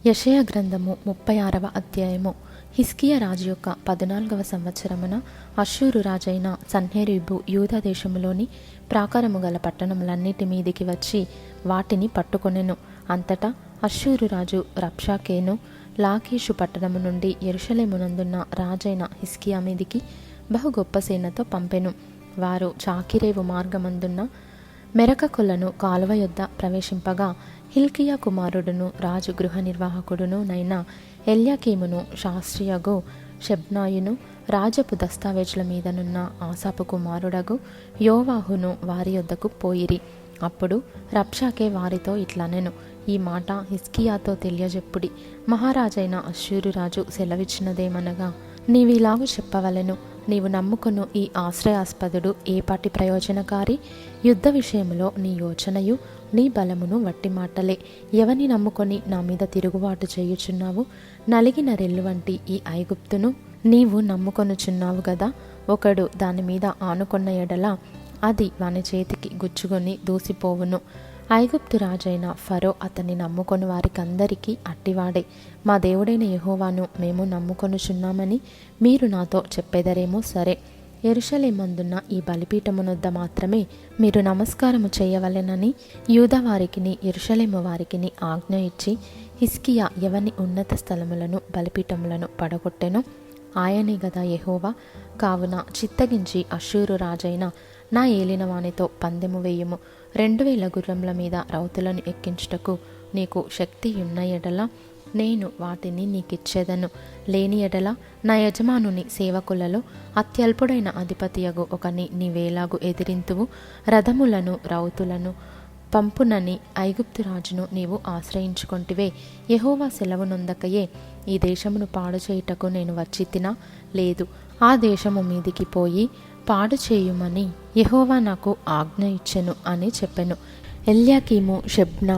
యెషయా గ్రంథము 36వ అధ్యాయము. హిజ్కియా రాజు యొక్క 14వ సంవత్సరమున అష్షూరు రాజైన సన్హెరీబు యూదా దేశములోని ప్రాకారము గల పట్టణములన్నిటి మీదికి వచ్చి వాటిని పట్టుకొనెను. అంతటా అష్షూరు రాజు రబ్షాకేను లాకీషు పట్టణము నుండి యెరూషలేమునందున్న రాజైన హిజ్కియా మీదికి బహు గొప్ప సేనతో పంపెను. వారు చాకిరేవు మార్గమందున్న మెరక కొలను కాలువ యొద్ద ప్రవేశింపగా హిల్కియా కుమారుడును రాజు గృహ నిర్వాహకుడును నైన ఎల్యాకీమును శాస్త్రియగు షెబ్నాయును రాజపు దస్తావేజుల మీదనున్న ఆసాపు కుమారుడగు యోవాహును వారి యొద్దకు పోయిరి. అప్పుడు రబ్షాకే వారితో ఇట్లనెను, ఈ మాట హిజ్కియాతో తెలియజెప్పుడి. మహారాజైన అష్షూరు రాజు సెలవిచ్చినదేమనగా, నీవిలాగు చెప్పవలెను, నీవు నమ్ముకొను ఈ ఆశ్రయాస్పదుడు ఏపాటి ప్రయోజనకారి? యుద్ధ విషయంలో నీ యోచనయు నీ బలమును వట్టి మాటలే. ఎవని నమ్ముకొని నా మీద తిరుగుబాటు చేయుచున్నావు? నలిగిన రెల్లు వంటి ఈ ఐగుప్తును నీవు నమ్ముకొనుచున్నావు గదా. ఒకడు దాని మీద ఆనుకొన్న ఎడల అది వాని చేతికి గుచ్చుకొని దూసిపోవును. ఐగుప్తు రాజైన ఫరో అతన్ని నమ్ముకొని వారికందరికీ అట్టివాడే. మా దేవుడైన యెహోవాను మేము నమ్ముకొనుచున్నామని మీరు నాతో చెప్పేదరేమో సరే. యెరూషలేమందున్న ఈ బలిపీఠమునొద్ద మాత్రమే మీరు నమస్కారము చేయవలెనని యూదా వారికిని యెరూషలేము వారికిని ఆజ్ఞ ఇచ్చి హిజ్కియా ఎవని ఉన్నత స్థలములను బలిపీఠములను పడగొట్టెనో ఆయనే గదా యెహోవా. కావున చిత్తగించి అష్షూరు రాజైన నా ఏలినవానితో పందెము వేయుము. 2000 గుర్రముల మీద రౌతులను ఎక్కించుటకు నీకు శక్తి ఉన్న ఎడల నేను వాటిని నీకిచ్చేదను. లేని ఎడల నా యజమానుని సేవకులలో అత్యల్పుడైన అధిపతియగు ఒకని నీవేలాగు ఎదిరింతువు? రథములను రౌతులను పంపునని ఐగుప్తు రాజును నీవు ఆశ్రయించుకొంటివే. యెహోవా సెలవు నొందకయే ఈ దేశమును పాడు చేయుటకు నేను వచ్చి తినా? లేదు, ఆ దేశము మీదికి పోయి పాడు చేయుమని యెహోవా నాకు ఆజ్ఞ ఇచ్చెను అని చెప్పెను. ఎల్యాకీము, షెబ్నా,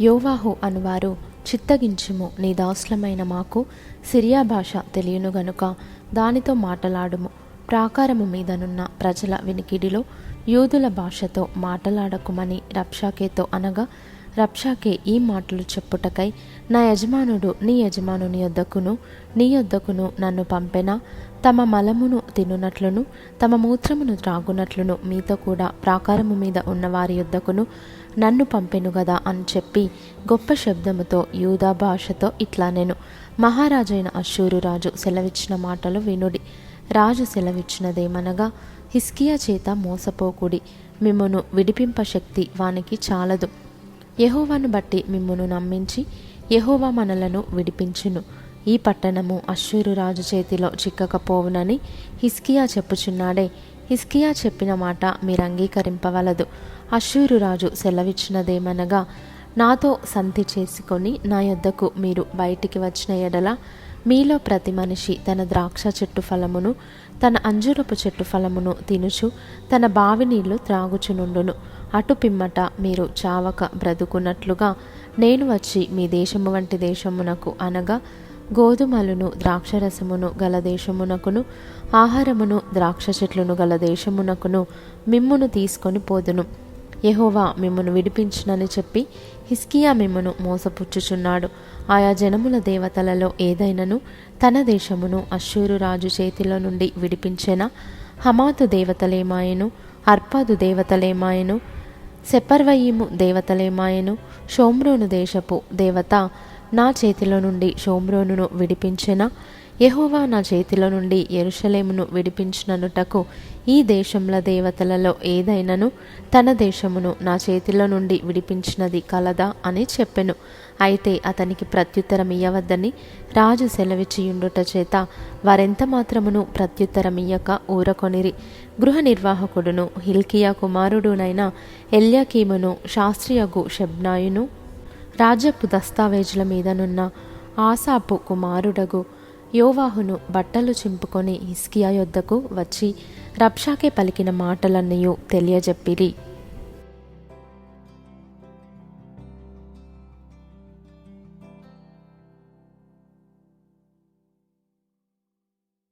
యోవాహు అనువారు, చిత్తగించుము, నీ దాసులమైన మాకు సిరియా భాష తెలియను గనుక దానితో మాటలాడుము. ప్రాకారము మీదనున్న ప్రజల వినికిడిలో యూదుల భాషతో మాటలాడకుమని రబ్షాకేతో అనగా, రబ్షాకే ఈ మాటలు చెప్పుటకై నా యజమానుడు నీ యజమానుని యొద్దకును నీ యొద్దకును నన్ను పంపెనా? తమ మలమును తినునట్లును తమ మూత్రమును త్రాగునట్లును మీతో కూడా ప్రాకారము మీద ఉన్న వారి యొద్దకును నన్ను పంపెను గదా అని చెప్పి గొప్ప శబ్దముతో యూదా భాషతో ఇట్లా నేను, మహారాజైన అష్షూరు రాజు సెలవిచ్చిన మాటలు వినుడి. రాజు సెలవిచ్చినదేమనగా, హిజ్కియా చేత మోసపోకుడి. మిమ్మును విడిపింప శక్తి వానికి చాలదు. యెహోవాను బట్టి మిమ్మును నమ్మించి యెహోవా మనలను విడిపించును. ఈ పట్టణము అష్షూరు రాజు చేతిలో చిక్కకపోవునని హిజ్కియా చెప్పుచున్నాడే. హిజ్కియా చెప్పిన మాట మీరు అంగీకరింపవలదు. అష్షూరు రాజు సెలవిచ్చినదేమనగా, నాతో సంధి చేసుకొని నా యొద్దకు మీరు బయటికి వచ్చిన ఎడల మీలో ప్రతి మనిషి తన ద్రాక్ష చెట్టు ఫలమును తన అంజూరపు చెట్టు ఫలమును తినుచు తన బావి నీళ్లు త్రాగుచునుండును. అటు పిమ్మట మీరు చావక బ్రతుకున్నట్లుగా నేను వచ్చి మీ దేశము వంటి దేశమునకు అనగా గోధుమలను ద్రాక్షరసమును గల దేశమునకును ఆహారమును ద్రాక్ష చెట్లను గల దేశమునకును మిమ్మును తీసుకొని పోదును. యెహోవా మిమ్మును విడిపించునని చెప్పి హిజ్కియా మిమ్మును మోసపుచ్చుచున్నాడు. ఆయా జనముల దేవతలలో ఏదైనను తన దేశమును అష్షూరు రాజు చేతిలో నుండి విడిపించెనా? హమాతు దేవతలేమాయెను, అర్పాదు దేవతలేమాయెను, సెపర్వయీము దేవతలేమాయెను. షోమ్రోను దేశపు దేవత నా చేతిలో నుండి షోమ్రోనును విడిపించెనా? యెహోవా నా చేతిలో నుండి యెరూషలేమును విడిపించిననుటకు ఈ దేశముల దేవతలలో ఏదైనను తన దేశమును నా చేతిలో నుండి విడిపించినది కలదా అని చెప్పెను. అయితే అతనికి ప్రత్యుత్తరం ఇయ్యవద్దని రాజు సెలవిచ్చియుండుట చేత వారెంత మాత్రమును ప్రత్యుత్తరమియ్యక ఊరకొనిరి. గృహ నిర్వాహకుడును హిల్కియా కుమారుడునైన ఎల్యాకీమును శాస్త్రియగు షెబ్నాయును రాజపు దస్తావేజుల మీదనున్న ఆసాపు కుమారుడగు యోవాహును బట్టలు చింపుకొని హిజ్కియా యొద్దకు వచ్చి రబ్షాకే పలికిన మాటలన్నయూ తెలియజెప్పిరి.